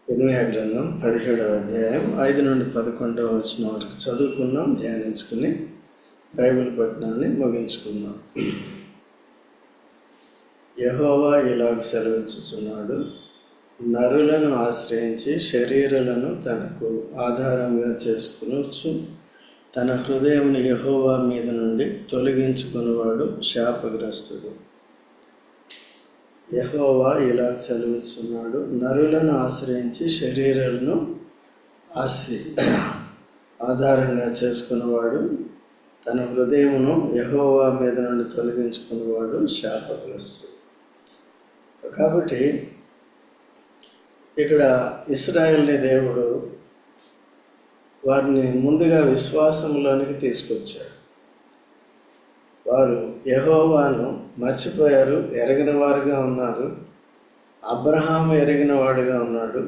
ఇర్మీయా గ్రంథం 17వ అధ్యాయం 5 నుండి 11వ వచనం వరకు చదువుకున్నాం, ధ్యానించుకుని బైబిల్ పఠనాన్ని ముగించుకుందాం. యెహోవా ఇలాగ సెలవిచ్చుచున్నాడు, నరులను ఆశ్రయించి శరీరులను తనకు ఆధారంగా చేసుకునొచ్చు తన హృదయమును యెహోవా మీద నుండి తొలగించుకునేవాడు శాపగ్రస్తుడు. యెహోవా ఇలా సెలవిస్తున్నాడు, నరులను ఆశ్రయించి శరీరాలను ఆధారంగా చేసుకునేవాడు తన హృదయమును యెహోవా మీద నుండి తొలగించుకునేవాడు శాపగ్రస్తుడు. కాబట్టి ఇక్కడ ఇశ్రాయేలుని దేవుడు వారిని ముందుగా విశ్వాసంలోనికి తీసుకొచ్చాడు. వారు యెహోవాను మర్చిపోయారు, ఎరగిన వారుగా ఉన్నారు. అబ్రహాము ఎరిగిన వాడుగా ఉన్నాడు.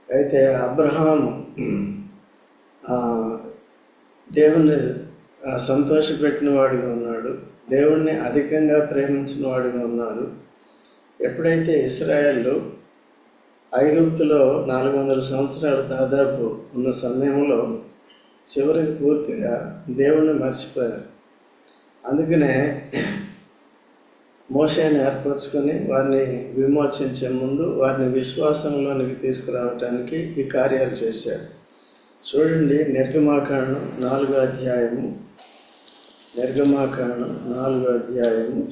అయితే అబ్రహాము దేవుణ్ణి సంతోషపెట్టిన వాడుగా ఉన్నాడు, దేవుణ్ణి అధికంగా ప్రేమించిన వాడుగా ఉన్నారు. ఎప్పుడైతే ఇశ్రాయేలు ఐగుప్తులో 400 సంవత్సరాలు దాదాపు ఉన్న సమయంలో చివరికి పూర్తిగా దేవుణ్ణి మర్చిపోయారు. అందుకనే మోషేని ఏర్పరచుకొని వారిని విమోచించే ముందు వారిని విశ్వాసంలోనికి తీసుకురావటానికి ఈ కార్యాలు చేశాడు. చూడండి, నిర్గమాకాండం 4వ అధ్యాయము, నిర్గమాకాండం 4వ అధ్యాయము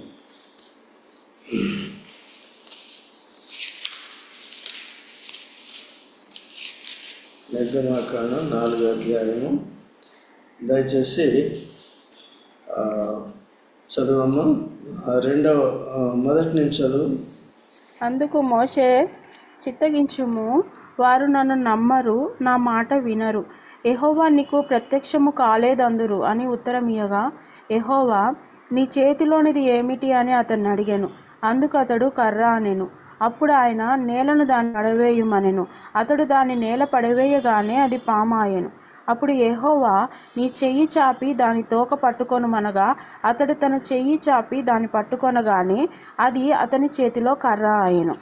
4వ అధ్యాయము దయచేసి చదువమ్మా. మొదటి నుంచి చదువు. అందుకు మోషే, చిత్తగించుము, వారు నన్ను నమ్మరు, నా మాట వినరు, యెహోవా నీకు ప్రత్యక్షము కాలేదందురు అని ఉత్తరమియ్యగా, యెహోవా, నీ చేతిలోనిది ఏమిటి అని అతన్ని అడిగాను. అందుకు అతడు కర్ర అనెను. అప్పుడు ఆయన, నేలను దాన్ని పడవేయుమనెను. అతడు దాన్ని నేల పడవేయగానే అది పామాయెను. అప్పుడు యెహోవా, నీ చెయ్యి చాపి దాని తోక పట్టుకొనుమనగా అతడు తన చెయ్యి చాపి దాన్ని పట్టుకొనగానే అది అతని చేతిలో కర్ర ఆయెను.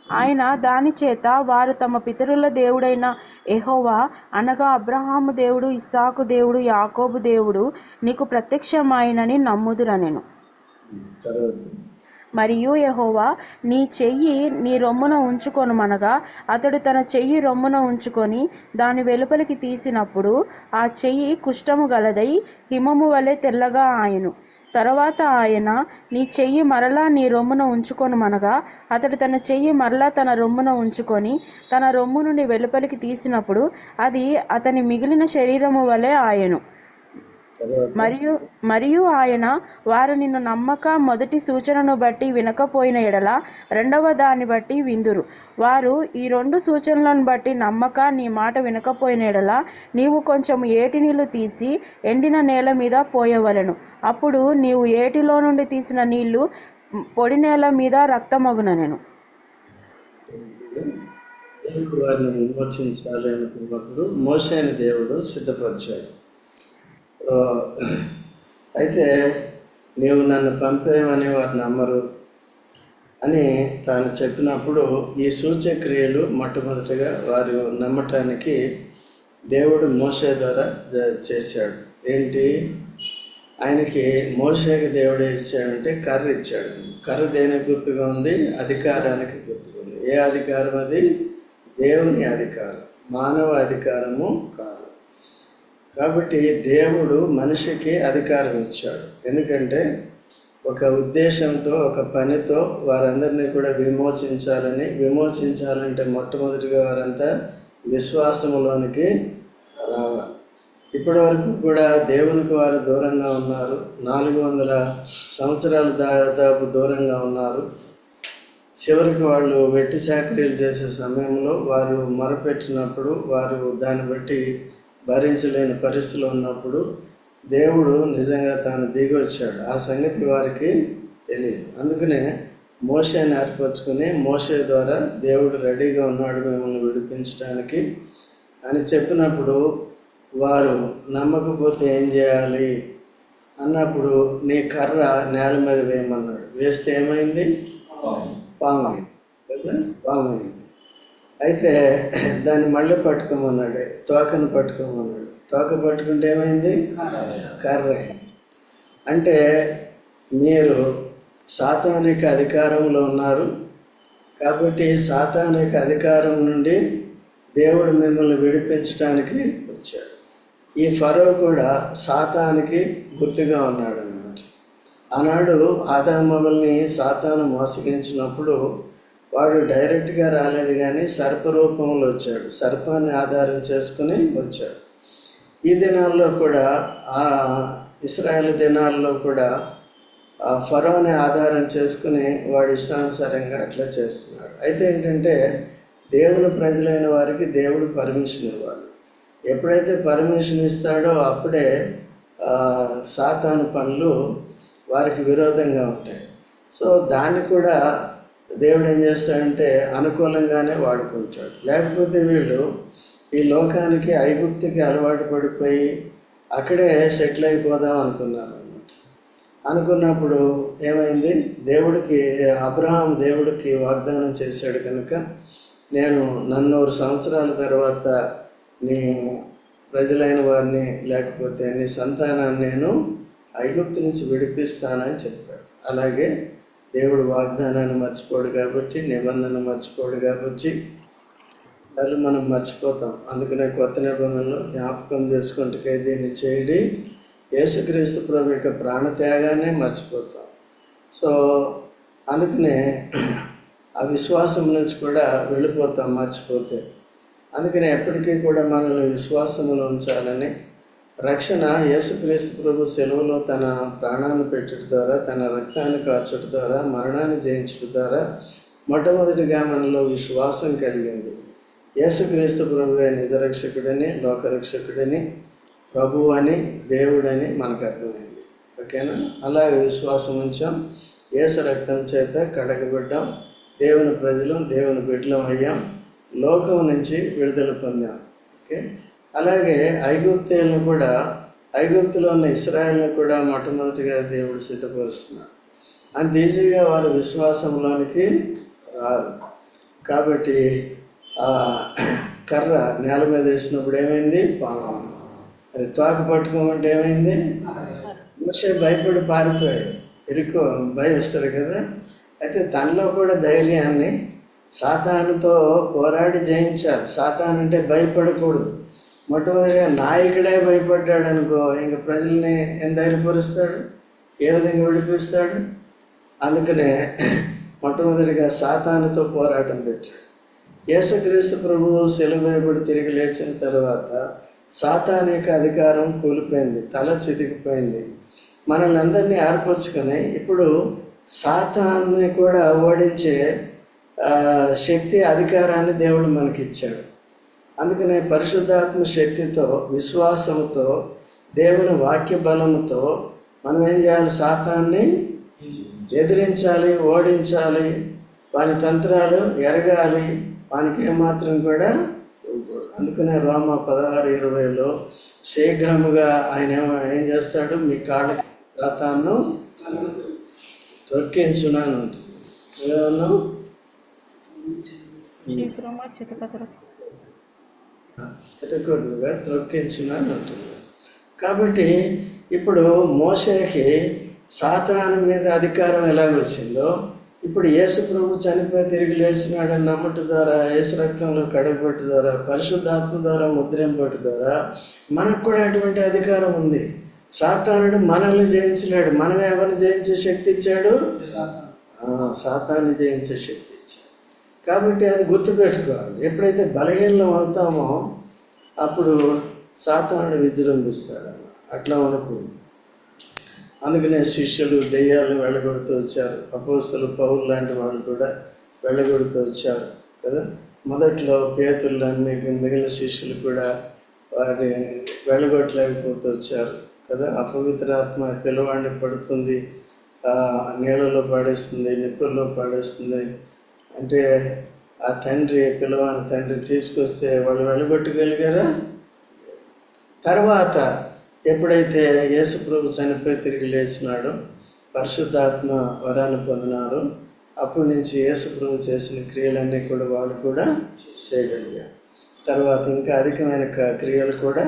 ఆయన దాని చేత, వారు తమ పితరుల దేవుడైన యెహోవా అనగా అబ్రహాము దేవుడు, ఇస్సాకు దేవుడు, యాకోబు దేవుడు నీకు ప్రత్యక్షమాయనని నమ్ముదురనెను. మరియు యెహోవా, నీ చెయ్యి నీ రొమ్మున ఉంచుకొనుమనగా అతడు తన చెయ్యి రొమ్మున ఉంచుకొని దాని వెలుపలికి తీసినప్పుడు ఆ చెయ్యి కుష్ఠము గలదై హిమము వలె తెల్లగా ఆయెను. తరువాత ఆయన, నీ చెయ్యి మరలా నీ రొమ్మున ఉంచుకొనుమనగా అతడు తన చెయ్యి మరలా తన రొమ్మున ఉంచుకొని తన రొమ్ము నుండి వెలుపలికి తీసినప్పుడు అది అతని మిగిలిన శరీరము వలె ఆయెను. మరియు ఆయన, వారు నిన్ను నమ్మక మొదటి సూచనను బట్టి వినకపోయిన ఎడల రెండవ దాన్ని బట్టి విందురు. వారు ఈ 2 సూచనలను బట్టి నమ్మక నీ మాట వినకపోయిన ఎడల నీవు కొంచెం ఏటి నీళ్లు తీసి ఎండిన నేల మీద పోయవలెను. అప్పుడు నీవు ఏటిలో నుండి తీసిన నీళ్లు పొడి నేల మీద రక్తమగునెను. వారిని విమోచించాలి అనుకున్నప్పుడు మోషేని దేవుడు సిద్ధపరిచాడు. అయితే నీవు నన్ను పంపేవని వారు నమ్మరు అని తాను చెప్పినప్పుడు ఈ సూచక్రియలు మొట్టమొదటిగా వారు నమ్మటానికి దేవుడు మోషే ద్వారా చేశాడు. ఏంటి, ఆయనకి మోషేకి దేవుడు ఇచ్చాడంటే కర్ర ఇచ్చాడు. కర్ర దేనికి గుర్తుగా ఉంది? అధికారానికి గుర్తుగా ఉంది. ఏ అధికారం అది? దేవుని అధికారం, మానవ అధికారము కాదు. కాబట్టి దేవుడు మనిషికి అధికారం ఇచ్చాడు. ఎందుకంటే ఒక ఉద్దేశంతో, ఒక పనితో వారందరినీ కూడా విమోచించాలంటే మొట్టమొదటిగా వారంతా విశ్వాసములోనికి రావాలి. ఇప్పటి వరకు కూడా దేవునికి వారు దూరంగా ఉన్నారు. 400 సంవత్సరాలు దాదాపు దూరంగా ఉన్నారు. చివరికి వాళ్ళు వెట్టి చాకరీలు చేసే సమయంలో వారు మొరపెట్టినప్పుడు, వారు దాన్ని బట్టి భరించలేని పరిస్థితిలో ఉన్నప్పుడు దేవుడు నిజంగా తాను దిగి వచ్చాడు. ఆ సంగతి వారికి తెలియదు. అందుకనే మోషేని ఏర్పరచుకుని మోషే ద్వారా దేవుడు రెడీగా ఉన్నాడు మిమ్మల్ని విడిపించడానికి అని చెప్పినప్పుడు వారు నమ్మకపోతే ఏం చేయాలి అన్నప్పుడు నీ కర్ర నేల మీద వేయమన్నాడు. వేస్తే ఏమైంది? పామైంది కదా, పామైంది. అయితే దాన్ని మళ్ళీ పట్టుకోమన్నాడు, తోకను పట్టుకోమన్నాడు. తోక పట్టుకుంటే ఏమైంది? కర్ర అయింది. అంటే మీరు సాతానిక అధికారంలో ఉన్నారు కాబట్టి సాతానిక అధికారం నుండి దేవుడు మిమ్మల్ని విడిపించడానికి వచ్చాడు. ఈ ఫరో కూడా సాతానికి గుర్తుగా ఉన్నాడు అన్నమాట. ఆనాడు ఆదామవ్వల్ని సాతాను మోసగించినప్పుడు వాడు డైరెక్ట్గా రాలేదు, కానీ సర్పరూపంలో వచ్చాడు. సర్పాన్ని ఆధారం చేసుకుని వచ్చాడు. ఈ దినాల్లో కూడా ఇశ్రాయేలు దినాల్లో కూడా ఫరోని ఆధారం చేసుకుని వాడి ఇష్టానుసారంగా అట్లా చేస్తున్నాడు. అయితే ఏంటంటే దేవుని ప్రజలైన వారికి దేవుడు పర్మిషన్ ఇవ్వాలి. ఎప్పుడైతే పర్మిషన్ ఇస్తాడో అప్పుడే సాతాను పనులు వారికి విరోధంగా ఉంటాయి. సో దాన్ని కూడా దేవుడు ఏం చేస్తాడంటే అనుకూలంగానే వాడుకుంటాడు. లేకపోతే వీళ్ళు ఈ లోకానికి ఐగుప్తుకి అలవాటు పడిపోయి అక్కడే సెటిల్ అయిపోదాం అనుకున్నారు అన్నమాట. అనుకున్నప్పుడు ఏమైంది? అబ్రహాం దేవుడికి వాగ్దానం చేశాడు కనుక నేను 400 సంవత్సరాల తర్వాత నీ ప్రజలైన వారిని లేకపోతే నీ సంతానాన్ని నేను ఐగుప్తు నుంచి విడిపిస్తానని చెప్పాడు. అలాగే దేవుడు వాగ్దానాన్ని మర్చిపోడు కాబట్టి, నిబంధన మర్చిపోడు కాబట్టి సార్లు మనం మర్చిపోతాం. అందుకనే కొత్త నిబంధనలు జ్ఞాపకం చేసుకుంటే దీన్ని చేయడి యేసుక్రీస్తు ప్రభు యొక్క ప్రాణత్యాగానే మర్చిపోతాం. సో అందుకనే ఆ విశ్వాసం నుంచి కూడా వెళ్ళిపోతాం మర్చిపోతే. అందుకని ఎప్పటికీ కూడా మనల్ని విశ్వాసంలో ఉంచాలని, రక్షణ యేసుక్రీస్తు ప్రభు సెలవులో తన ప్రాణాన్ని పెట్టడం ద్వారా, తన రక్తాన్ని కార్చడం ద్వారా, మరణాన్ని జయించడం ద్వారా మొట్టమొదటిగా మనలో విశ్వాసం కలిగింది. యేసుక్రీస్తు ప్రభువే నిజరక్షకుడని, లోకరక్షకుడని, ప్రభువు అని, దేవుడని మనకు అర్థమైంది. ఓకేనా? అలాగే విశ్వాసం ఉంచాం. యేసు రక్తం చేత కడగబడ్డాం, దేవుని ప్రజలం, దేవుని బిడ్డలం అయ్యాం, లోకం నుంచి విడుదల పొందాం. ఓకే. అలాగే ఐగుప్తీయులను కూడా, ఐగుప్తులో ఉన్న ఇశ్రాయేల్ని కూడా మొట్టమొదటిగా దేవుడు సిద్ధపరుస్తున్నాడు. అంత ఈజీగా వారు విశ్వాసంలోనికి రారు. కాబట్టి కర్ర నేల మీద వేసినప్పుడు ఏమైంది? పాము. అది తోక పట్టుకోమంటే ఏమైంది? మోషే భయపడి పారిపోయాడు. భయస్తాడు కదా. అయితే తనలో కూడా ధైర్యాన్ని సాతానుతో పోరాడి జయించాలి. సాతాను అంటే భయపడకూడదు. మొట్టమొదటిగా నాయకుడే భయపడ్డాడు అనుకో, ఇంక ప్రజల్ని ఏం ధైర్యపరుస్తాడు? ఏ విధంగా విడిపిస్తాడు? అందుకనే మొట్టమొదటిగా సాతానుతో పోరాటం పెట్టాడు. యేసుక్రీస్తు ప్రభువు సిలువ వేయబడి తిరిగి లేచిన తర్వాత సాతాను యొక్క అధికారం కూలిపోయింది, తల చితికిపోయింది. మనల్ని అందరినీ ఏర్పరచుకొని ఇప్పుడు సాతాన్ని కూడా ఓడించే శక్తి, అధికారాన్ని దేవుడు మనకిచ్చాడు. అందుకనే పరిశుద్ధాత్మ శక్తితో, విశ్వాసంతో, దేవుని వాక్య బలముతో మనం ఏం చేయాలి? సాతాన్ని ఎదిరించాలి, ఓడించాలి, వాని తంత్రాలు ఎరగాలి, వానికి ఏమాత్రం కూడా. అందుకనే రోమా 16:20లో శీఘ్రముగా ఆయన ఏం చేస్తాడు? మీ కాళ్ళకి సాతాను తొక్కించునని ఉంటుంది. ఏమన్నా చితకొడుగా త్రొక్కించునని ఉంటుంది. కాబట్టి ఇప్పుడు మోషేకి సాతాను మీద అధికారం ఎలా వచ్చిందో, ఇప్పుడు యేసు ప్రభు చనిపోయి తిరిగి లేచినాడని నమ్మటం ద్వారా, యేసు రక్తంలో కడగబట్టు ద్వారా, పరిశుద్ధాత్మ ద్వారా ముద్రింపటి ద్వారా మనకు కూడా అటువంటి అధికారం ఉంది. సాతానుడు మనల్ని జయించలేడు. మనం ఎవరిని జయించే శక్తి ఇచ్చాడు? సాతాన్ని జయించే శక్తి ఇచ్చాడు. కాబట్టి అది గుర్తుపెట్టుకోవాలి. ఎప్పుడైతే బలహీనం అవుతామో అప్పుడు సాతానుడు విజృంభిస్తాడు. అట్లా ఉండకూడదు. అందుకనే శిష్యులు దెయ్యాలను వెళ్ళగొడుతూ వచ్చారు. అపోస్తలు పౌలు లాంటి వాళ్ళు కూడా వెళ్ళగొడుతూ వచ్చారు కదా. మొదట్లో పేతురు మిగిలిన శిష్యులు కూడా వారిని వెళ్ళగొట్టలేకపోతూ వచ్చారు కదా. అపవిత్రాత్మ పిల్లవాడిని పడుతుంది, నీళ్ళలో పాడేస్తుంది, నిప్పుల్లో పాడేస్తుంది అంటే ఆ పిల్లవాని తండ్రి తీసుకొస్తే వాళ్ళు వెళ్ళగొట్టగలిగారా? తర్వాత ఎప్పుడైతే యేసు ప్రభు చనిపోయి తిరిగి లేచినాడో, పరిశుద్ధాత్మ వరాన్ని పొందినారో, అప్పటి నుంచి యేసు ప్రభు చేసిన క్రియలన్నీ కూడా వాళ్ళు కూడా చేయగలిగారు. తర్వాత ఇంకా అధికమైన క్రియలు కూడా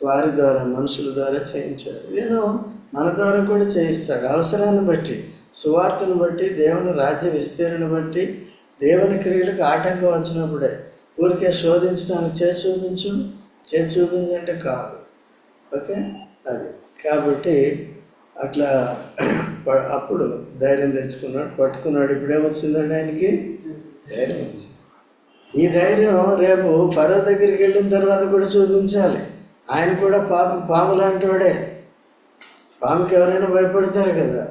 వారి ద్వారా, మనుషుల ద్వారా చేయించాడు. నేను మన ద్వారా కూడా చేయిస్తాడు, అవసరాన్ని బట్టి, సువార్తను బట్టి, దేవుని రాజ్య విస్తీర్ణను బట్టి, దేవుని క్రియలకు ఆటంకం వచ్చినప్పుడే. ఊరికే శోధించడానికి చేసి చూపించంటే కాదు. ఓకే, అది కాబట్టి అట్లా అప్పుడు ధైర్యం తెచ్చుకున్నాడు, పట్టుకున్నాడు. ఇప్పుడు ఏమొచ్చిందండి ఆయనకి? ధైర్యం వచ్చింది. ఈ ధైర్యం రేపు ఫరో దగ్గరికి వెళ్ళిన తర్వాత కూడా చూపించాలి. ఆయన కూడా పాము లాంటి వాడే. పాముకి ఎవరైనా భయపడతారు కదా.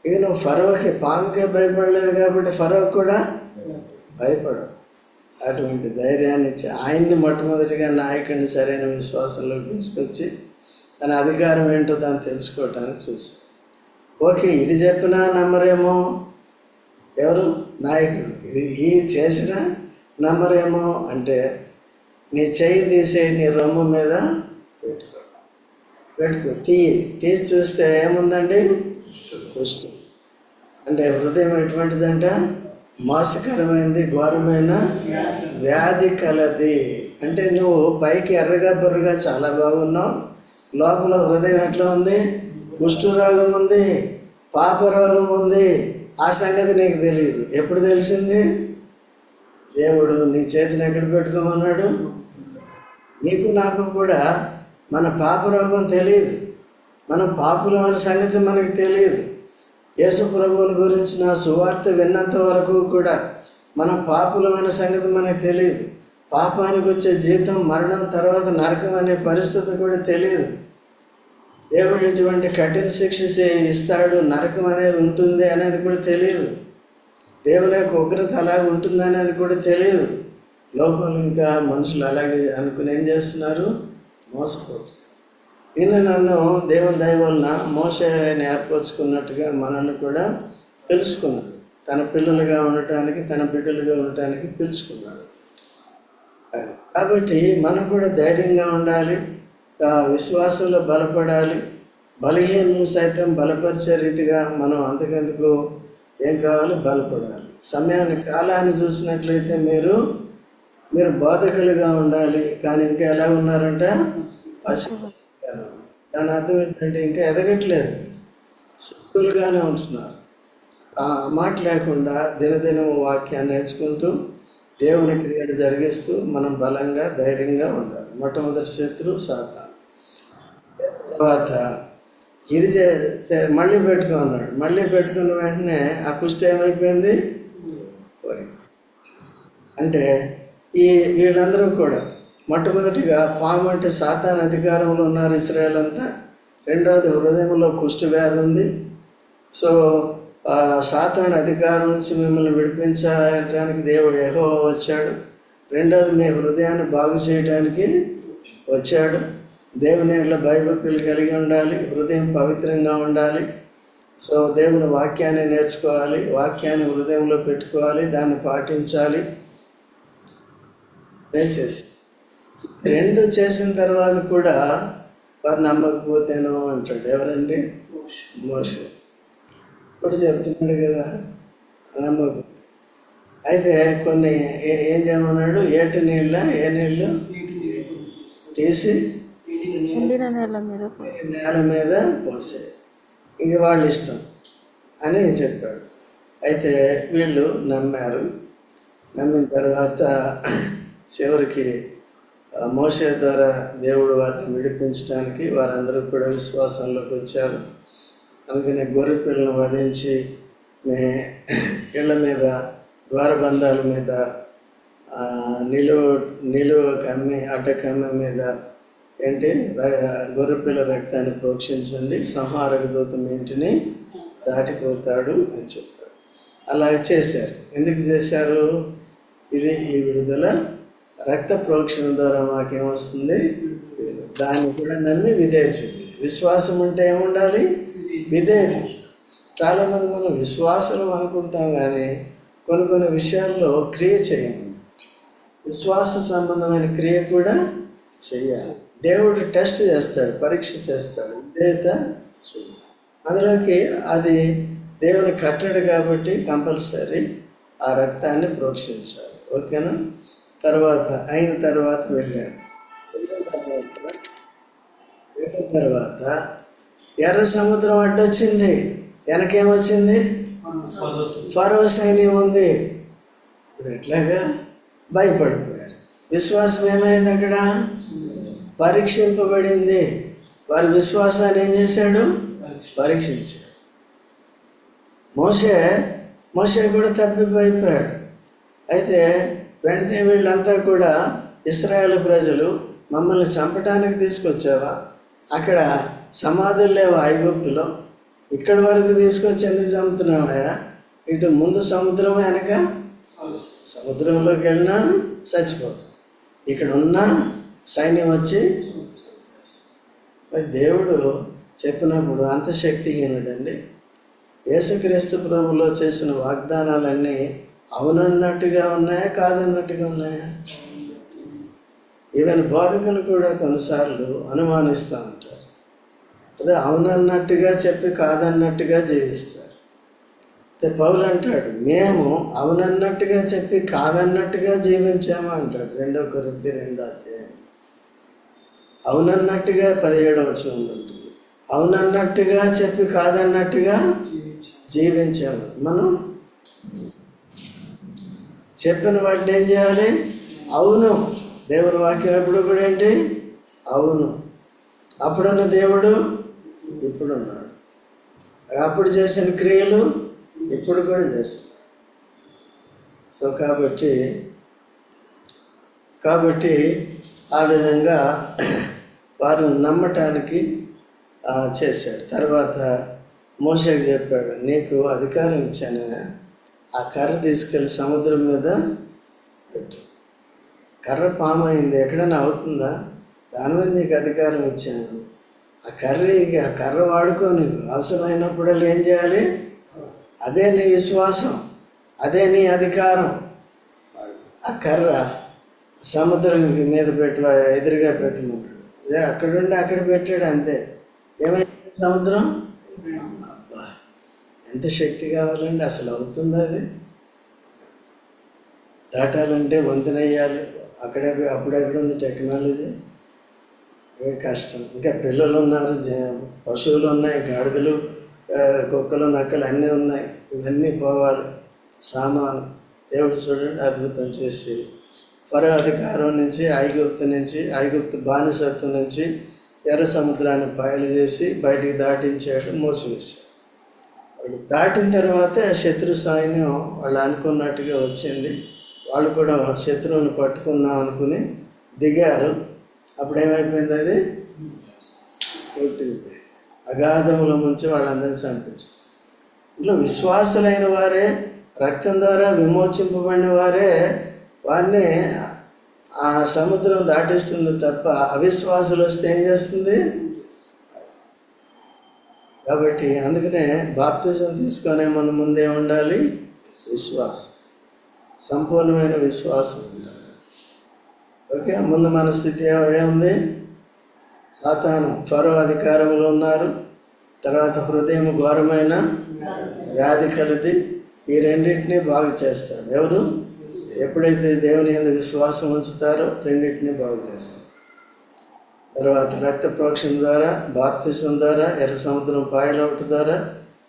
ఇక నువ్వు ఫరోకి, పాముకే భయపడలేదు కాబట్టి ఫరోకి కూడా భయపడవు. అటువంటి ధైర్యాన్ని ఇచ్చి ఆయన్ని మొట్టమొదటిగా నాయకుడిని సరైన విశ్వాసంలోకి తీసుకొచ్చి తన అధికారం ఏంటో దాన్ని తెలుసుకోవటానికి చూశాడు. ఓకే, ఇది చెప్పినా నమ్మరేమో, ఎవరు? నాయకుడు. ఇది చేసినా నమ్మరేమో అంటే, నీ చెయ్యి తీసే నీ రొమ్ము మీద పెట్టుకో, తీసి చూస్తే ఏముందండి? కుష్టు. అంటే హృదయం ఎటువంటిదంట? మోసకరమైనది, ఘోరమైన వ్యాధి కలది. అంటే నువ్వు పైకి ఎర్రగా బుర్రగా చాలా బాగున్నావు, లోపల హృదయం ఎట్లా ఉంది? కుష్టు రోగం ఉంది, పాప రోగం ఉంది. ఆ సంగతి నీకు తెలియదు. ఎప్పుడు తెలిసింది? దేవుడు నీ చేతిని ఎక్కడ పెట్టుకోమన్నాడు? నీకు నాకు కూడా మన పాప రోగం తెలియదు, మనం పాపులం అనే సంగతి మనకి తెలియదు. యేసు ప్రభువుని గురించిన సువార్త విన్నంత వరకు కూడా మనం పాపులం అనే సంగతి మనకు తెలియదు. పాపానికి వచ్చే జీతం మరణం, తర్వాత నరకం అనే పరిస్థితి కూడా తెలియదు. దేవుడు ఇటువంటి కఠిన శిక్ష ఇస్తాడు, నరకం అనేది ఉంటుంది అనేది కూడా తెలియదు. దేవుని యొక్క ఉగ్రత అలాగే ఉంటుంది అనేది కూడా తెలియదు. లోకంలో ఇంకా మనుషులు అలాగే అనుకుని ఏం చేస్తున్నారు? మోసపోతున్నారు. ఈయన నన్ను దేవుని దయ వలన మోషేని ఏర్పరచుకున్నట్టుగా మనల్ని కూడా పిలుచుకున్నాడు. తన పిల్లలుగా ఉండటానికి, తన బిడ్డలుగా ఉండటానికి పిలుచుకున్నాడు. కాబట్టి మనం కూడా ధైర్యంగా ఉండాలి, విశ్వాసంలో బలపడాలి. బలహీనను సైతం బలపరిచే రీతిగా మనం అంతకందుకు ఏం కావాలి? బలపడాలి. సమయాన్ని, కాలాన్ని చూసినట్లయితే మీరు బోధకులుగా ఉండాలి. కానీ ఇంకా ఎలా ఉన్నారంట? దాని అర్థం ఏంటంటే ఇంకా ఎదగట్లేదు, శిశువులుగానే ఉంటున్నారు. ఆ మాట లేకుండా దినదినం వాక్యాన్ని నేర్చుకుంటూ దేవుని క్రియలు జరిగిస్తూ మనం బలంగా, ధైర్యంగా ఉండాలి. మొట్టమొదటి శత్రువు సాతాను. తర్వాత ఇది మళ్ళీ పెట్టుకున్నాడు. మళ్ళీ పెట్టుకున్న వెంటనే ఆ కుష్టి ఏమైపోయింది? అంటే వీళ్ళందరూ కూడా మొట్టమొదటిగా పాము అంటే సాతాను అధికారంలో ఉన్నారు ఇశ్రాయేల్ అంతా. రెండవది హృదయంలో కుష్టి వ్యాధి ఉంది. సో సాతాను అధికారం నుంచి మిమ్మల్ని విడిపించడానికి దేవుడు యెహోవా వచ్చాడు. రెండవది మీ హృదయాన్ని బాగు చేయడానికి వచ్చాడు. దేవుని యొక్క భయభక్తులు కలిగి ఉండాలి, హృదయం పవిత్రంగా ఉండాలి. సో దేవుని వాక్యాన్ని నేర్చుకోవాలి, వాక్యాన్ని హృదయంలో పెట్టుకోవాలి, దాన్ని పాటించాలి. చేసి రెండు చేసిన తర్వాత కూడా వారు నమ్మకపోతేనో అంటాడు. ఎవరండి? మోషే. ఇప్పుడు చెప్తున్నాడు కదా, నమ్మకపోతే. అయితే కొన్ని ఏం చేయమన్నాడు? ఏటి నీళ్ళ, ఏ నీళ్ళు తీసి నేల మీద పోసే, ఇంక వాళ్ళ ఇష్టం అని చెప్పాడు. అయితే వీళ్ళు నమ్మారు. నమ్మిన తర్వాత చివరికి మోషే ద్వారా దేవుడు వారిని విడిపించడానికి వారందరూ కూడా విశ్వాసంలోకి వచ్చారు. అందుకనే గొర్రె పిల్లను వధించి ఇళ్ళ మీద, ద్వారబంధాల మీద, నిలువ కమ్మి, అడ్డకమ్మి మీద ఏంటి గొర్రెపిల్ల రక్తాన్ని ప్రోక్షించండి, సంహారక దూత మీ ఇంటిని దాటిపోతాడు అని చెప్పారు. అలాగే చేశారు. ఎందుకు చేశారు? ఇది ఈ విడుదల రక్త ప్రోక్షణ ద్వారా మాకేమొస్తుంది? దాన్ని కూడా నమ్మి విధేయత. విశ్వాసం అంటే ఏముండాలి? విధేయత. చాలామంది మనం విశ్వాసం అనుకుంటాం కానీ కొన్ని విషయాల్లో క్రియ చేయము. విశ్వాస సంబంధమైన క్రియ కూడా చేయాలి. దేవుడు టెస్ట్ చేస్తాడు, పరీక్ష చేస్తాడు. విధేయత చూడాలి. అందులోకి అది దేవుని కట్టడు కాబట్టి కంపల్సరీ ఆ రక్తాన్ని ప్రోక్షించాలి. ఓకేనా? అయిన తర్వాత వెళ్ళారు. వెళ్ళిన తర్వాత ఎర్ర సముద్రం అడ్డొచ్చింది. వెనకేమొచ్చింది? ఫరో సైన్యం ఉంది. ఇప్పుడు ఎట్లాగా భయపడిపోయారు. విశ్వాసం ఏమైంది? అక్కడ పరీక్షింపబడింది. వారి విశ్వాసాన్ని ఏం చేశాడు? పరీక్షించాడు. మోషే కూడా తప్పిపోయిపోయాడు. అయితే వెంటనే వీళ్ళంతా కూడా, ఇశ్రాయేలు ప్రజలు, మమ్మల్ని చంపటానికి తీసుకొచ్చావా? అక్కడ సమాధులు లేవు ఐగుప్తులో, ఇక్కడి వరకు తీసుకొచ్చి ఎందుకు చంపుతున్నావా? ఇటు ముందు సముద్రం, వెనక సముద్రంలోకి వెళ్ళినా చచ్చిపోతాం, ఇక్కడ ఉన్న సైన్యం వచ్చి మరి దేవుడు చెప్పినప్పుడు అంత శక్తిహీనుడండి. యేసుక్రీస్తు ప్రభులో చేసిన వాగ్దానాలన్నీ అవునన్నట్టుగా ఉన్నాయా, కాదన్నట్టుగా ఉన్నాయా? ఈవెన్ బోధకులు కూడా కొన్నిసార్లు అనుమానిస్తూ ఉంటారు. అదే అవునన్నట్టుగా చెప్పి కాదన్నట్టుగా జీవిస్తారు. పౌలు అంటాడు, మేము అవునన్నట్టుగా చెప్పి కాదన్నట్టుగా జీవించాము అంటాడు 2 కొరింథీ 2వ అధ్యాయం. అవునన్నట్టుగా 17వ వచనంలో ఉంటుంది. అవునన్నట్టుగా చెప్పి కాదన్నట్టుగా జీవించాము. మనం చెప్పిన వాటిని ఏం చేయాలి? అవును. దేవుని వాక్యం ఎప్పుడు కూడా ఏంటి? అవును. అప్పుడున్న దేవుడు ఇప్పుడున్నాడు. అప్పుడు చేసిన క్రియలు ఇప్పుడు కూడా చేస్తున్నాడు. సో కాబట్టి ఆ విధంగా వారు నమ్మటానికి చేశాడు. తర్వాత మోషేకి చెప్పాడు, నీకు అధికారం ఇచ్చాను, ఆ కర్ర తీసుకెళ్ళి సముద్రం మీద పెట్టు. కర్ర పాము అయింది, ఎక్కడైనా అవుతుందా? దాని మీద నీకు అధికారం ఇచ్చాను. ఆ కర్ర వాడుకో, నీకు అవసరమైనప్పుడల్లా ఏం చేయాలి? అదే నీ విశ్వాసం, అదే నీ అధికారం. ఆ కర్ర సముద్రం మీద ఎదురుగా పెట్టమన్నాడు. అక్కడుండి అక్కడ పెట్టాడు, అంతే. ఏమైంది? సముద్రం అబ్బా, ఎంత శక్తి కావాలండి! అసలు అవుతుందా? అది దాటాలంటే వంతెన వేయాలి. అప్పుడెక్కడ ఉంది టెక్నాలజీ? కష్టం. ఇంకా పిల్లలు ఉన్నారు, పశువులు ఉన్నాయి, గాడిదలు, కుక్కలు, నక్కలు అన్నీ ఉన్నాయి. ఇవన్నీ పోవాలి, సామాను. దేవుడు చూడండి అద్భుతం చేసి ఫరో అధికారం నుంచి, ఐగుప్తు బానిసత్వం నుంచి ఎర్ర సముద్రాన్ని పాయలు చేసి బయటికి దాటించాడు, మోసివేశాడు. వాళ్ళు దాటిన తర్వాత శత్రు సైన్యం వాళ్ళు అనుకున్నట్టుగా వచ్చింది. వాళ్ళు కూడా శత్రువుని పట్టుకుందాం అనుకుని దిగారు. అప్పుడేమైపోయింది? అది కొట్టిపోయింది. అగాధముల ముంచి వాళ్ళందరినీ చంపేస్తారు. ఇంట్లో విశ్వాసులైన వారే, రక్తం ద్వారా విమోచింపబడిన వారే వారిని ఆ సముద్రం దాటిస్తుంది తప్ప అవిశ్వాసులు వస్తే ఏం చేస్తుంది? కాబట్టి అందుకనే బాప్తిజం తీసుకునే మన ముందే ఉండాలి విశ్వాసం, సంపూర్ణమైన విశ్వాసం ఉండాలి. ఓకే, ముందు మన స్థితి ఏముంది? సాతాను, ఫరో అధికారంలో ఉన్నారు. తర్వాత హృదయం ఘోరమైన వ్యాధి కలది. ఈ రెండింటినీ బాగు చేస్తాడు ఎవరు? ఎప్పుడైతే దేవుని యందు విశ్వాసం ఉంచుతారో రెండింటినీ బాగు చేస్తారు. తర్వాత రక్త ప్రోక్షణ ద్వారా, బాప్తిసం ద్వారా, ఎర్ర సముద్రం పాయలవట ద్వారా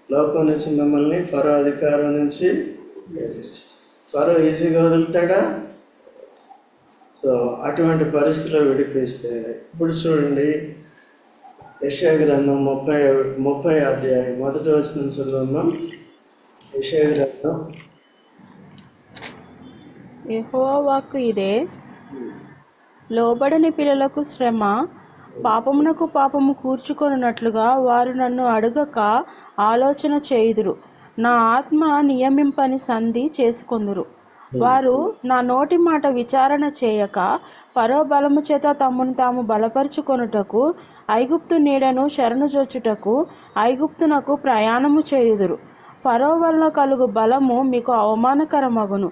లోకం నుంచి మిమ్మల్ని ఫరో అధికారం నుంచి విడిపిస్తారు. ఫరో ఈజీగా వదులుతాడా? సో అటువంటి పరిస్థితిలో విడిపిస్తే ఇప్పుడు చూడండి, యెషయా గ్రంథం 30వ అధ్యాయం 1వ వచనం చదువుదాం. యెషయా గ్రంథం. యెహోవా వాక్కు ఇదే, లోబడని పిల్లలకు శ్రమ, పాపమునకు పాపము కూర్చుకొనున్నట్లుగా వారు నన్ను అడగక ఆలోచన చేయుదురు. నా ఆత్మ నియమింపని సంధి చేసుకొందురు. వారు నా నోటి మాట విచారణ చేయక ఫరో బలము చేత తమ్మును తాము బలపరుచుకొనుటకు, ఐగుప్తు నీడను శరణుజొచ్చుటకు ఐగుప్తునకు ప్రయాణము చేయుదురు. ఫరో వలన కలుగు బలము మీకు అవమానకరమగును.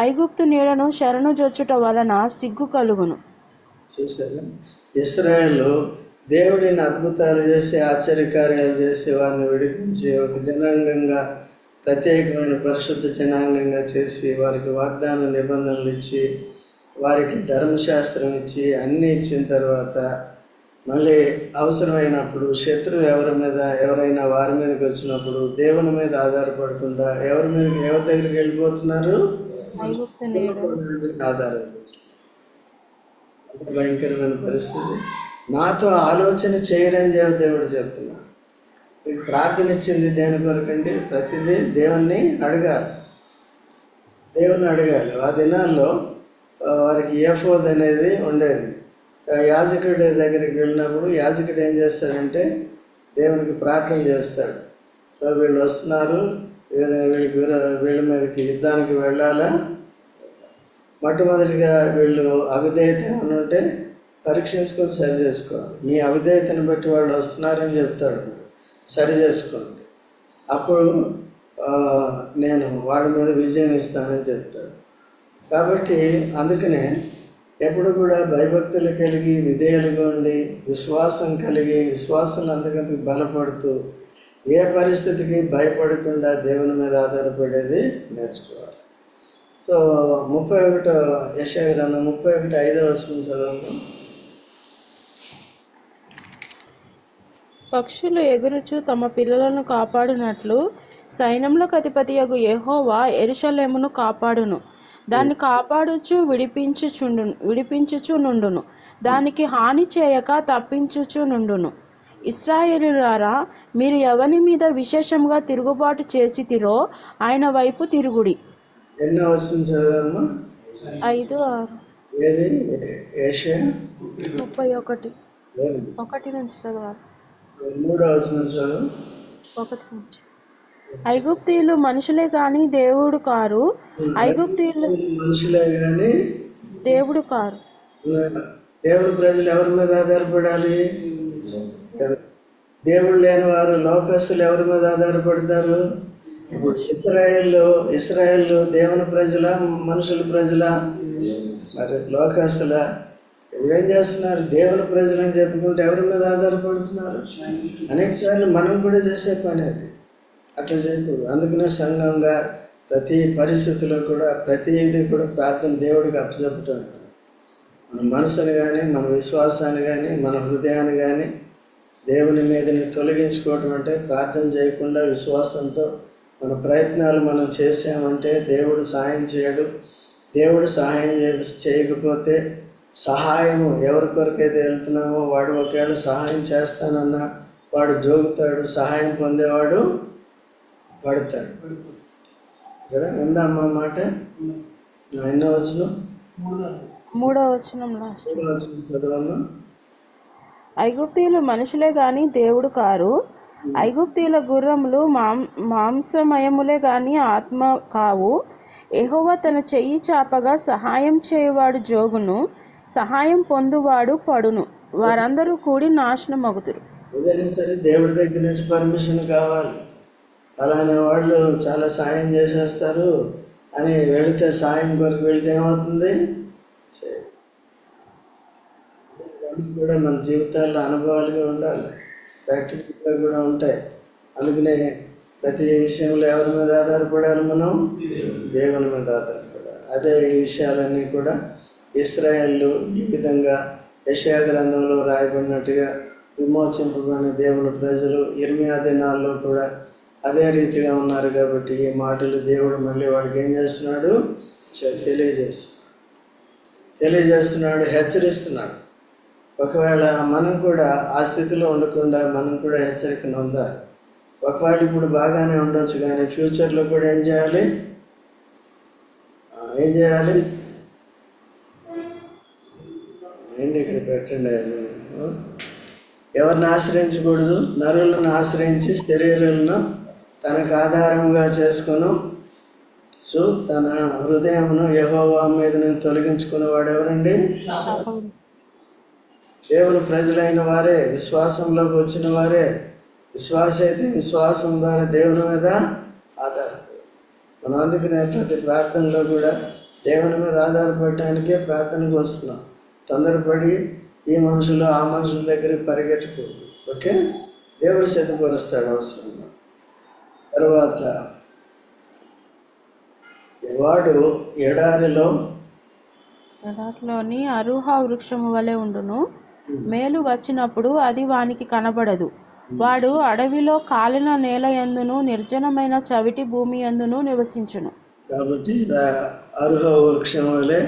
ఐగుప్తు నీడను శరణుజొచ్చుట వలన సిగ్గు కలుగును. చూసారా, ఇశ్రాయేలు దేవుడిని అద్భుతాలు చేసి ఆశ్చర్యకార్యాలు చేసి వారిని విడిపించి ఒక జనాంగంగా ప్రత్యేకమైన పరిశుద్ధ జనాంగంగా చేసి వారికి వాగ్దాన నిబంధనలు ఇచ్చి వారికి ధర్మశాస్త్రం ఇచ్చి అన్నీ ఇచ్చిన తర్వాత మళ్ళీ అవసరమైనప్పుడు శత్రువు ఎవరైనా వారి మీదకి వచ్చినప్పుడు దేవుని మీద ఆధారపడకుండా ఎవరి దగ్గరికి వెళ్ళిపోతున్నారు? ఆధారం భయంకరమైన పరిస్థితి. నాతో ఆలోచన చేయరని దేవుడు చెప్తున్నాడు. మీకు ప్రార్థన ఇచ్చింది దేని కొరకండి? ప్రతిదీ దేవుణ్ణి అడగాలి. ఆ దినాల్లో వారికి ఏఫోద్ అనేది ఉండేది. యాజకుడి దగ్గరికి వెళ్ళినప్పుడు యాజకుడు ఏం చేస్తాడంటే దేవునికి ప్రార్థన చేస్తాడు. సో వీళ్ళు వస్తున్నారు, వీళ్ళ మీదకి యుద్ధానికి వెళ్ళాలా? మొట్టమొదటిగా వీళ్ళు అవిధేయత ఏమైనా ఉంటే పరీక్షించుకొని సరి చేసుకోవాలి. నీ అవిధేయతను బట్టి వాళ్ళు వస్తున్నారని చెప్తాడు, సరి చేసుకోండి, అప్పుడు నేను వాడి మీద విజయం ఇస్తానని చెప్తాడు. కాబట్టి అందుకనే ఎప్పుడు కూడా భయభక్తులు కలిగి విధేయులుగా ఉండి విశ్వాసం కలిగి విశ్వాసాలు అందుకందుకు బలపడుతూ ఏ పరిస్థితికి భయపడకుండా దేవుని మీద ఆధారపడేది నేర్చుకోవాలి. సో 31 యెషయా గ్రంథం 31:5 చదవండి. పక్షులు ఎగురుచు తమ పిల్లలను కాపాడునట్లు సైన్యములకు అధిపతియగు యెహోవా యెరూషలేమును కాపాడును. దాన్ని కాపాడుచు విడిపించుచు నుండును. దానికి హాని చేయక తప్పించుచు నుండును. ఇశ్రాయేలులారా, మీరు ఎవని మీద విశేషంగా తిరుగుబాటు చేసితిరో ఆయన వైపు తిరుగుడి. ఎన్నో వస్తుంది చదవమ్మా? 5, 6. ఏది? యెషయా 31 1 నుంచి చదవాలి. 3వ వచనం చదువు. 1 నుంచి. ఐగుప్తీయులు మనుషులే గాని దేవుడు కారు. ఐగుప్తీయులు మనుషులే గాని దేవుడు కారు. దేవుని ప్రజలు ఎవరి మీద ఆధారపడాలి? దేవుడు లేని వారు లోకస్తులు ఎవరి మీద ఆధారపడతారు? ఇప్పుడు ఇశ్రాయేలు దేవుని ప్రజల, మనుషుల ప్రజల, మరి లోకస్తుల? ఇప్పుడు ఏం చేస్తున్నారు? దేవుని ప్రజలు అని చెప్పుకుంటే ఎవరి మీద ఆధారపడుతున్నారు? అనేక సార్లు మనం కూడా చేసే పని అది. అట్లా చేయకూడదు. అందుకనే సంఘంగా ప్రతి పరిస్థితిలో కూడా ప్రతిదీ కూడా ప్రార్థన దేవుడికి అప్పచెప్పటం. మన మనసుని కానీ మన విశ్వాసాన్ని కానీ మన హృదయాన్ని కానీ దేవుని మీదని తొలగించుకోవటం అంటే ప్రార్థన చేయకుండా విశ్వాసంతో మన ప్రయత్నాలు మనం చేసామంటే దేవుడు సహాయం చేయడు. దేవుడు సహాయం చేయకపోతే సహాయము ఎవరి కొరకైతే వెళ్తున్నామో వాడు ఒకవేళ సహాయం చేస్తానన్నా వాడు జోగుతాడు, సహాయం పొందేవాడు పడతాడు కదా. ఉందమ్మా మాట? ఎన్నో వచనం? 3వ వచనం లాస్ట్. చదవమ్మా. ఐగుప్తీయులు మనుషులే గాని దేవుడు కారు. ఐగుప్తీయుల గుర్రములు మాంసమయములే గాని ఆత్మ కావు. యెహోవా తన చెయ్యి చాపగా సహాయం చేయువాడు జోగును, సహాయం పొందువాడు పడును. వారందరూ కూడి నాశనమగుదురు. ఏదైనా సరే దేవుడి దగ్గర నుంచి పర్మిషన్ కావాలి. అలానే వాళ్ళు చాలా సాయం చేసేస్తారు అని వెళితే, సాయం కొరకు వెళితే ఏమవుతుంది? కూడా మన జీవితాల్లో అనుభవాలుగా ఉండాలి, ప్రాక్టికల్గా కూడా ఉంటాయి. అందుకనే ప్రతి విషయంలో ఎవరి మీద ఆధారపడాలి? మనం దేవుని మీద ఆధారపడాలి. అదే ఈ విషయాలన్నీ కూడా ఇశ్రాయేలు ఈ విధంగా యెషయా గ్రంథంలో రాయబడినట్టుగా విమోచింపబడిన దేవుని ప్రజలు ఇర్మియా దినాల్లో కూడా అదే రీతిగా ఉన్నారు. కాబట్టి ఈ మాటలు దేవుడు మళ్ళీ వాడికి ఏం చేస్తున్నాడు? తెలియజేస్తున్నాడు, హెచ్చరిస్తున్నాడు. ఒకవేళ మనం కూడా ఆ స్థితిలో ఉండకుండా మనం కూడా హెచ్చరికను ఉందాలి. ఒకవేళ ఇప్పుడు బాగానే ఉండొచ్చు కానీ ఫ్యూచర్లో కూడా ఏం చేయాలి? ఏంటి ఇక్కడ పెట్టండి. ఎవరిని ఆశ్రయించకూడదు? నరులను ఆశ్రయించి శరీరాలను తనకు ఆధారంగా చేసుకుని తన హృదయమును యెహోవా మీద తొలగించుకునే వాడు ఎవరండి? దేవుని ప్రజలైన వారే, విశ్వాసంలోకి వచ్చిన వారే. విశ్వాస అయితే విశ్వాసం ద్వారా దేవుని మీద ఆధారపడి మనం అందుకనే ప్రతి ప్రార్థనలో కూడా దేవుని మీద ఆధారపడటానికే ప్రార్థనకు వస్తున్నాం. తొందరపడి ఈ మనుషులు ఆ మనుషుల దగ్గరికి పరిగెట్టకూడదు. ఓకే, దేవుడు సిద్ధపరుస్తాడు అవసరంగా. తర్వాత వాడు ఎడారిలో ఎడారిలోని అరుహ వృక్షము వలె ఉండును. మేలు వచ్చినప్పుడు అది వానికి కనబడదు. వాడు అడవిలో కాలిన నేల యందును నిర్జనమైన చవిటి భూమి యందును నివసించును. కాబట్టి అరుహ వృక్షం వలె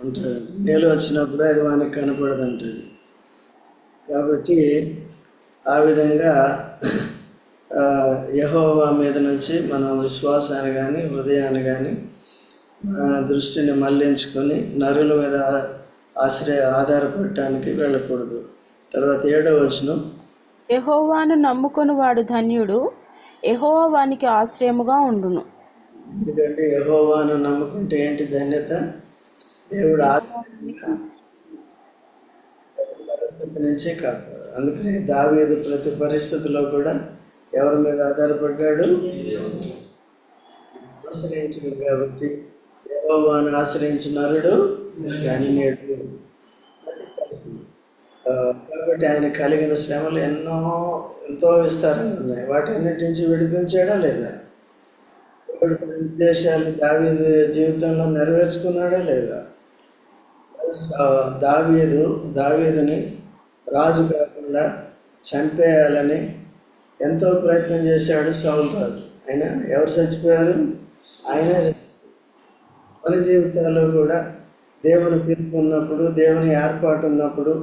ఉంటుంది. మేలు వచ్చినప్పుడు అది మనకు కనపడదంటుంది. కాబట్టి ఆ విధంగా యెహోవా మీద నుంచి మనం విశ్వాసాన్ని కానీ హృదయాన్ని కానీ దృష్టిని మళ్లించుకొని నరుల మీద ఆధారపడటానికి వెళ్ళకూడదు. తర్వాత 7వ వచనం, యెహోవాను నమ్ముకొని వాడు ధన్యుడు, యెహోవా వానికి ఆశ్రయముగా ఉండును. ఎందుకంటే యెహోవాను నమ్ముకుంటే ఏంటి ధన్యత? దేవుడు పరిస్థితి నుంచే కాపాడు. అందుకని దావీదు ప్రతి పరిస్థితిలో కూడా ఎవరి మీద ఆధారపడ్డాడు? ఆశ్రయించాడు. కాబట్టి యెహోవాను ఆశ్రయించిన నరుడు ధన్యుడు. కాబట్టి ఆయన కలిగిన శ్రమలు ఎంతో విస్తారంగా ఉన్నాయి. వాటి అన్నిటి నుంచి విడిపించాడా లేదా? ఇప్పుడు తన ఉద్దేశాలను దావీదు జీవితంలో నెరవేర్చుకున్నాడా లేదా? దావీదుని రాజు కాకుండా చంపేయాలని ఎంతో ప్రయత్నం చేశాడు సౌలు రాజు. అయినా ఎవరు చచ్చిపోయారు? ఆయనే చచ్చిపోయారు. మన జీవితాల్లో కూడా దేవుని పిలుపు ఉన్నప్పుడు, దేవుని ఏర్పాటు ఉన్నప్పుడు,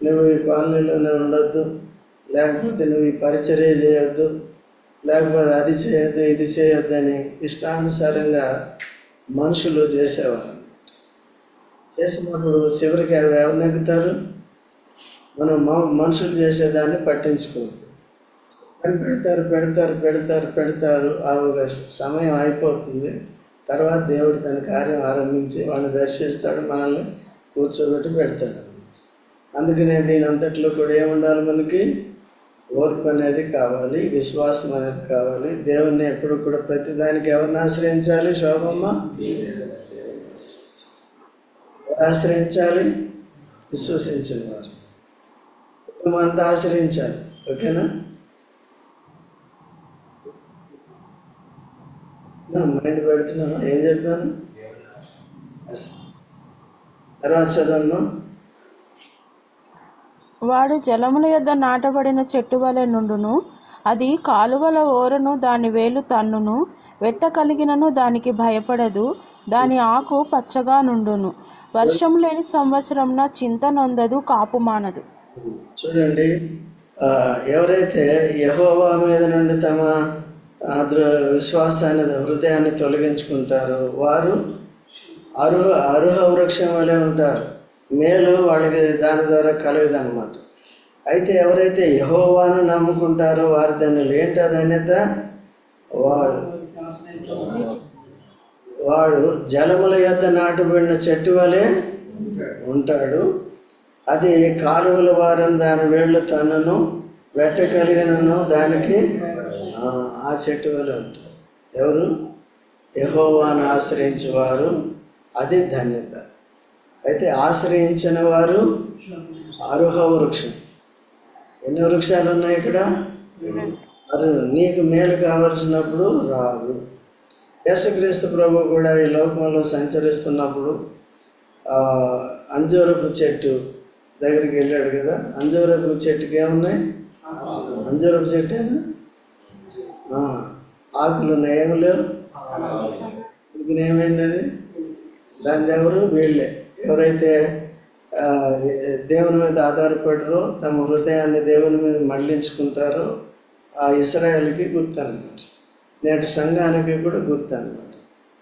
నువ్వు ఈ కాలనీలోనే ఉండొద్దు, లేకపోతే నువ్వు ఈ పరిచర్య చేయొద్దు, లేకపోతే అది చేయొద్దు ఇది చేయొద్దు అని ఇష్టానుసారంగా మనుషులు చేసేవారు అన్నమాట. చేసినప్పుడు చివరికి అవి ఎవరు నెగ్గుతారు? మనం మనుషులు చేసేదాన్ని పట్టించుకోవద్దు. పెడతారు పెడతారు పెడతారు పెడతారు ఆ సమయం అయిపోతుంది. తర్వాత దేవుడు తన కార్యం ఆరంభించి వాడిని దర్శిస్తాడు, మనల్ని కూర్చోబెట్టి పెడతాడు. అందుకనే దీని అంతట్లో కూడా ఏముండాలి? మనకి ఓర్పు అనేది కావాలి, విశ్వాసం అనేది కావాలి. దేవుణ్ణి ఎప్పుడు కూడా ప్రతిదానికి ఎవరిని ఆశ్రయించాలి? శోభమ్మ, ఆశ్రయించాలి విశ్వసించిన వారు, కుటుంబం అంతా ఆశ్రయించాలి. ఓకేనా? మైండ్ పెడుతున్నాను. ఏం చెప్పాను? తర్వాత చదవమ్మా. వాడు జలముల యొద్ద నాటబడిన చెట్టు వలె నుండును. అది కాలువల ఓరను దాని వేలు తన్నును. వెట్ట కలిగినను దానికి భయపడదు. దాని ఆకు పచ్చగా నుండును. వర్షం లేని సంవత్సరంన చింత నొందదు, కాపు మానదు. చూడండి, ఎవరైతే యెహోవా మీద నుండి తమ విశ్వాసాన్ని హృదయాన్ని తొలగించుకుంటారో వారు అరుహ వృక్షం వలె ఉంటారు. మేలు వాళ్ళకి దాని ద్వారా కలగదన్నమాట. అయితే ఎవరైతే యెహోవాను నమ్ముకుంటారో వారి ధన్యులు. ఏంటి ఆ ధన్యత? వాడు జలముల యొద్ద నాటబడిన చెట్టు వలె ఉంటాడు. అది కాలువల వారని దాని వేళ్ళు తనను వెట్ట కలిగినను దానికి ఆ చెట్టు వలె ఉంటారు. ఎవరు? యెహోవాను ఆశ్రయించేవారు. అది ధన్యత. అయితే ఆశ్రయించిన వారు అరుహ వృక్షం. ఎన్ని వృక్షాలు ఉన్నాయి ఇక్కడ? నీకు మేలు కావలసినప్పుడు రాదు. యేసుక్రీస్తు ప్రభు కూడా ఈ లోకంలో సంచరిస్తున్నప్పుడు అంజూరపు చెట్టు దగ్గరికి వెళ్ళాడు కదా. అంజూరపు చెట్టుకి ఏమున్నాయి? అంజూరపు చెట్టేనా? ఆకులు ఉన్నాయి, ఏమి లేవు. ఇప్పుడు ఏమైంది అది? దాని ఎవరు? వీళ్ళే. ఎవరైతే దేవుని మీద ఆధారపడరో, తమ హృదయాన్ని దేవుని మీద మళ్లించుకుంటారో ఆ ఇశ్రాయేలుకి గుర్తు అన్నమాట. నేటి సంఘానికి కూడా గుర్తు అన్నమాట.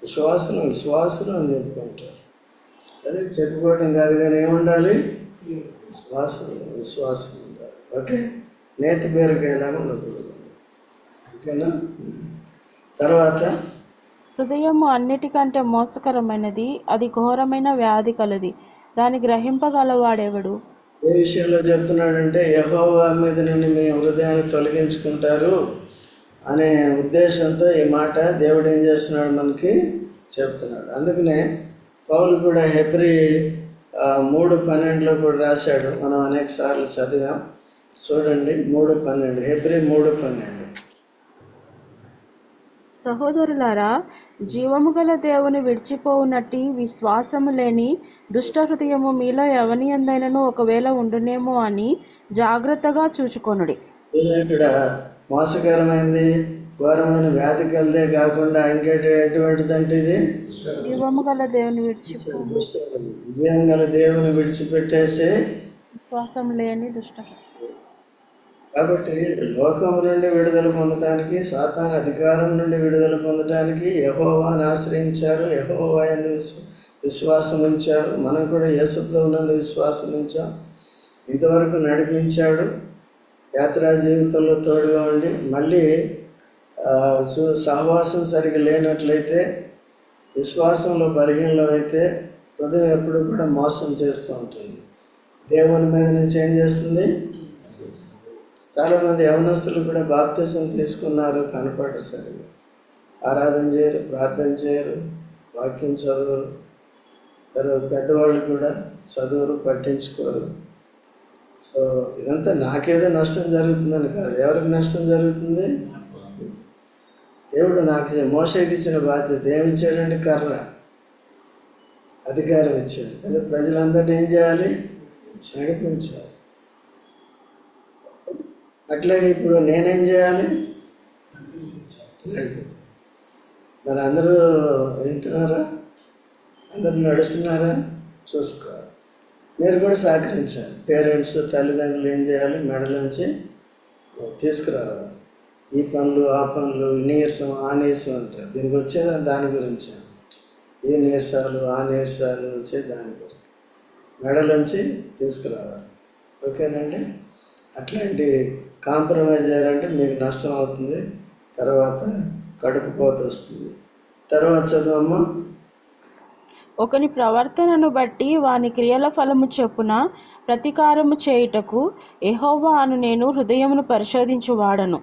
విశ్వాసులు అని చెప్పుకుంటారు. అదే చెప్పుకోవడం కాదు, కానీ ఏముండాలి? విశ్వాసం ఉండాలి. ఓకే, నేతి బీరకాయలాగా ఉండకూడదు. ఓకేనా? తర్వాత హృదయము అన్నిటికంటే మోసకరమైనది, అది ఘోరమైన వ్యాధి కలది, దాన్ని గ్రహింపగలవాడెవడు? ఏ విషయంలో చెప్తున్నాడంటే యెహోవా మీద నుండి మీ హృదయాన్ని తొలగించుకుంటారు అనే ఉద్దేశంతో ఈ మాట దేవుడు ఏం చేస్తున్నాడు? మనకి చెప్తున్నాడు. అందుకనే పౌలు కూడా హెబ్రీ 3:12 కూడా రాశాడు. మనం అనేక సార్లు చదివాం. చూడండి, 3:12, హెబ్రీ 3:12. సహోదరులారా, జీవము గల దేవుని విడిచిపోవునట్టి విశ్వాసము లేని దుష్ట హృదయము మీలో ఎవని అందైనను ఒకవేళ ఉండునేమో అని జాగ్రత్తగా చూచుకొనుడి. ఇక్కడ మోసకరమైంది, ఘోరమైన వ్యాధి కలిదే కాకుండా ఇంకేటి ఎటువంటిదంటే ఇది జీవము గల దేవుని విడిచిపో జీవం గల దేవుని విడిచిపెట్టేసి, విశ్వాసం లేని దుష్ట హృదయం. కాబట్టి లోకం నుండి విడుదల పొందడానికి, సాతాను అధికారం నుండి విడుదల పొందడానికి యెహోవాను ఆశ్రయించారు, యెహోవా యందు విశ్వాసం ఉంచారు. మనం కూడా యేసు ప్రభువునందు విశ్వాసం ఉంచాం. ఇంతవరకు నడిపించాడు. యాత్రా జీవితంలో తోడుగా ఉండి మళ్ళీ సహవాసం సరిగ్గా లేనట్లయితే, విశ్వాసంలో బలహీనమైతే హృదయం ఎప్పుడు కూడా మోసం చేస్తూ ఉంటుంది. దేవుని మీద నుంచి ఏం చేస్తుంది? చాలామంది యవనస్తులు కూడా బాప్తిసం తీసుకున్నారు, కనపడరు, సరిగ్గా ఆరాధన చేయరు, ప్రార్థన చేయరు, వాక్యం చదవరు. తర్వాత పెద్దవాళ్ళు కూడా చదువురు, పట్టించుకోరు. సో ఇదంతా నాకేదో నష్టం జరుగుతుందని కాదు. ఎవరికి నష్టం జరుగుతుంది? దేవుడు నాకు మోషేకి ఇచ్చిన బాధ్యత ఏమిచ్చాడండి? కర్ర, అధికారం ఇచ్చాడు. అదే ప్రజలందరినీ ఏం చేయాలి? నడిపించాలి. అట్లాగే ఇప్పుడు నేనేం చేయాలి? మరి అందరూ వింటున్నారా? అందరూ నడుస్తున్నారా? చూసుకోవాలి. మీరు కూడా సహకరించాలి. పేరెంట్స్, తల్లిదండ్రులు ఏం చేయాలి? మెడలోంచి తీసుకురావాలి. ఈ పనులు, ఆ పనులు, నీరసం, ఆ నీరసం అంటారు. దీనికి వచ్చేది దాని గురించి అన్నమాట. ఈ నీరసాలు, ఆ నీరసాలు వచ్చేది దాని గురించి. మెడలోంచి తీసుకురావాలి. ఓకేనండి? అట్లాంటి కాంప్రమైజ్ అయ్యారంటే మీకు నష్టం అవుతుంది. తర్వాత కడుపు కోత వస్తుంది. తర్వాత చదువమ్మా. ఒకని ప్రవర్తనను బట్టి వాని క్రియల ఫలము చొప్పున ప్రతీకారము చేయుటకు యెహోవా అను నేను హృదయమును పరిశోధించువాడను,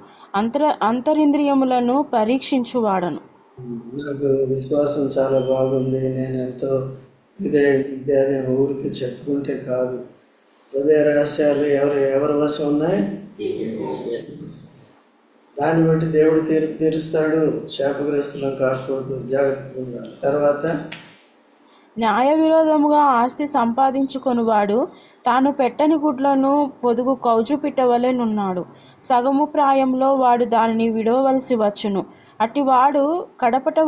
అంతరింద్రియములను పరీక్షించువాడను. నాకు విశ్వాసం చాలా బాగుంది, నేను ఎంతో అదే ఊరికి చెప్పుకుంటే కాదు. హృదయ రహస్యాలు ఎవరి వశం ఉన్నాయి? దాన్ని బట్టి దేవుడు తీర్పు తీరుస్తాడు. శాపగ్రస్తులం కాకూడదు, జాగ్రత్తగా ఉండాలి. తర్వాత న్యాయ విరోధముగా ఆస్తి సంపాదించుకొనువాడు తాను పెట్టని గుడ్లను పొదుగు కౌజు పిట్టవలెనున్నాడు. సగము ప్రాయంలో వాడు దానిని విడవవలసి వచ్చును. అట్టివాడు కడపట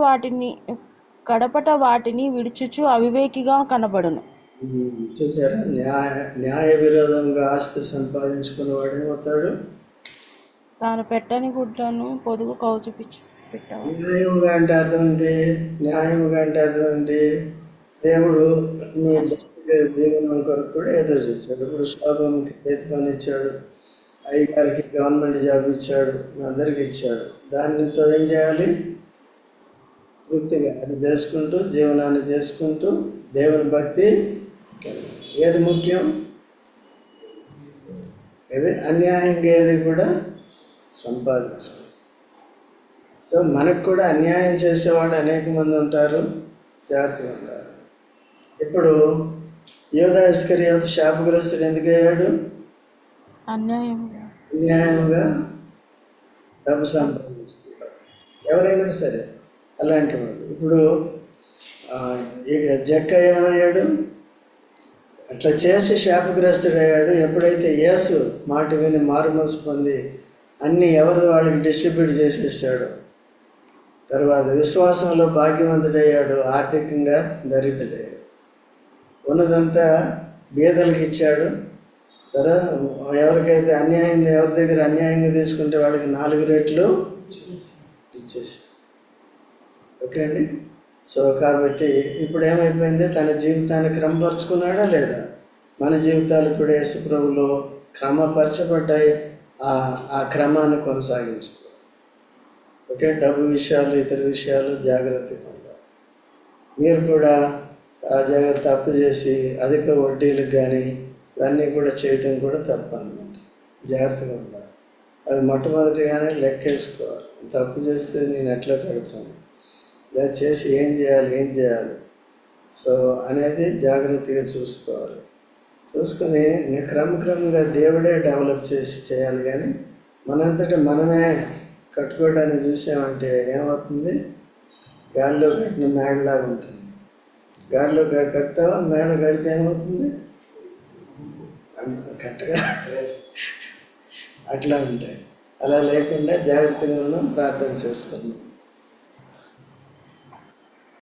వాటిని విడుచుచు అవివేకిగా కనబడును. చూసారా? న్యాయ విరోధంగా ఆస్తి సంపాదించుకున్న వాడు ఏమవుతాడు? తాను పెట్టని గుడ్లను పొదుగు కౌజు పిట్టవలెను. న్యాయముగా అంటే అర్థం ఏంటి? న్యాయముగా అంటే అర్థం ఏంటి? దేవుడు మీ జీవనం కొరకు కూడా ఏదో చేశాడు. ఇప్పుడు శోభంకి చేతి పని ఇచ్చాడు, అయ్యగారికి గవర్నమెంట్ జాబ్ ఇచ్చాడు, అందరికి ఇచ్చాడు. దానితో ఏం చేయాలి? తృప్తిగా అది చేసుకుంటూ, జీవనాన్ని చేసుకుంటూ, దేవుని భక్తి. ఏది ముఖ్యం? ఏది అన్యాయంగా ఏది కూడా సంపాదించుకో. సో మనకు కూడా అన్యాయం చేసేవాడు అనేక మంది ఉంటారు, జాగ్రత్తగా ఉండాలి. ఇప్పుడు యోధా ఇస్కరియోతు శాపగ్రస్తుడు ఎందుకు అయ్యాడు? అన్యాయంగా డబ్బు సంపాదించుకుంటారు. ఎవరైనా సరే అలాంటి వాడు. ఇప్పుడు ఇక జక్క ఏమయ్యాడు? అట్లా చేసి శాపగ్రస్తుడు అయ్యాడు. ఎప్పుడైతే యేసు మాట విని మారుమనసు పొంది అన్నీ ఎవరి వాళ్ళకి డిస్ట్రిబ్యూట్ చేసేసాడు, తర్వాత విశ్వాసంలో భాగ్యవంతుడయ్యాడు, ఆర్థికంగా దరిద్రుడయ్యాడు. ఉన్నదంతా బీదలకు ఇచ్చాడు. ఎవరికైతే అన్యాయంగా, ఎవరి దగ్గర అన్యాయంగా తీసుకుంటే వాడికి 4 రెట్లు ఇచ్చేసి. ఓకే అండి? సో కాబట్టి ఇప్పుడు ఏమైపోయింది? తన జీవితాన్ని క్రమపరుచుకున్నాడా లేదా? మన జీవితాలు కూడా యేసు ప్రభువులో క్రమపరచబడ్డాయి. ఆ క్రమాన్ని కొనసాగించుకోవాలి. ఓకే? డబ్బు విషయాలు, ఇతర విషయాలు జాగ్రత్తగా ఉండాలి. మీరు కూడా జాగ్రత్త అప్పు చేసి అధిక వడ్డీలకు కానీ ఇవన్నీ కూడా చేయటం కూడా తప్పు అన్నమాట. జాగ్రత్తగా ఉండాలి. అది మొట్టమొదటిగానే లెక్కేసుకోవాలి. తప్పు చేస్తే నేను ఎట్లా కడతాను, ఇలా చేసి ఏం చేయాలి సో అనేది జాగ్రత్తగా చూసుకోవాలి. చూసుకొని క్రమక్రమంగా దేవుడే డెవలప్ చేయాలి. కానీ మనంతటా మనమే కట్టుకోవడానికి చూసామంటే ఏమవుతుంది? గాలిలో కట్టిన మేడలాగా ఉంటుంది. గాలిలో కడతావా, మేడ కడితే ఏమవుతుంది? కట్టగా అట్లా ఉంటాయి. అలా లేకుండా జాగ్రత్తగా మనం ప్రార్థన చేసుకుందాం.